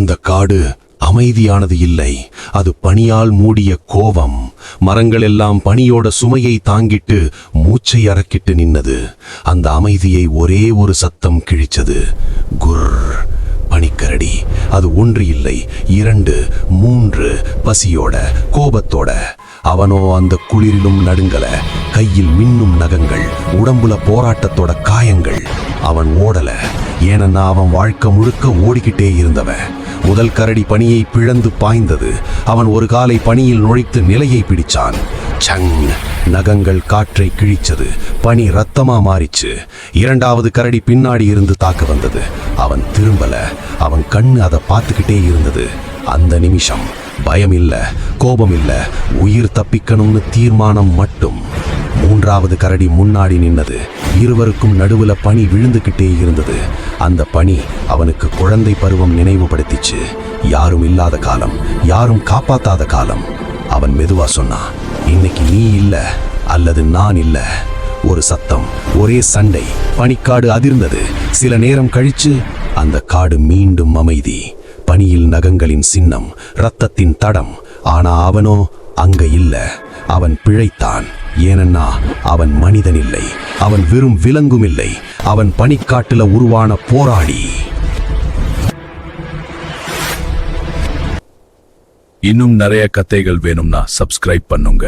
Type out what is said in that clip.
அந்த காடு அமைதியானது இல்லை, அது பனியால் மூடிய கோபம். மரங்கள் எல்லாம் பனியோட சுமையை தாங்கிட்டு மூச்சை அறக்கிட்டு நின்னது. அந்த அமைதியை ஒரே ஒரு சத்தம் கிழிச்சது. குர். பனிக்கரடி. அது ஒன்று இல்லை, 2, 3, பசியோட, கோபத்தோட. அவனோ அந்த குளிரிலும் நடுங்கல. கையில் மின்னும் நகங்கள், உடம்புல போராட்டத்தோட காயங்கள். அவன் ஓடல, ஏனன்னா அவன் வாழ்க்கை முழுக்க ஓடிக்கிட்டே இருந்தவன். முதல் கரடி பனியை பிளந்து பாய்ந்தது. அவன் ஒரு காலை பனியில் நுழைத்து நிலையை பிடிச்சான். சங். நகங்கள் காற்றை கிழிச்சது. பனி ரத்தமா மாறிச்சு. இரண்டாவது கரடி பின்னாடி இருந்து தாக்க வந்தது. அவன் திரும்பல. அவன் கண்ணு அதை பார்த்துக்கிட்டே இருந்தது. அந்த நிமிஷம் பயம் இல்ல, கோபம் இல்ல, உயிர் தப்பிக்கணும்னு தீர்மானம் மட்டும். மூன்றாவது கரடி முன்னாடி நின்னது. இருவருக்கும் நடுவுல பனி விழுந்துகிட்டே இருந்தது. அந்த பனி அவனுக்கு குழந்தை பருவம் நினைவுபடுத்திச்சு. யாரும் இல்லாத காலம், யாரும் காப்பாத்தாத காலம். அவன் மெதுவா சொன்னான், இன்னைக்கு நீ இல்ல, அல்லது நான் இல்ல. ஒரு சத்தம், ஒரே சண்டை. பனிக்காடு அதிர்ந்தது. சில நேரம் கழிச்சு அந்த காடு மீண்டும் அமைதி. பனியில் நகங்களின் சின்னம், இரத்தத்தின் தடம். ஆனா அவனோ அங்க இல்ல. அவன் பிழைத்தான். ஏனன்னா அவன் மனிதன் இல்லை, அவன் வெறும் விலங்கும் இல்லை. அவன் பனிக்காட்டுல உருவான போராடி. இன்னும் நிறைய கதைகள் வேணும்னா சப்ஸ்கிரைப் பண்ணுங்க.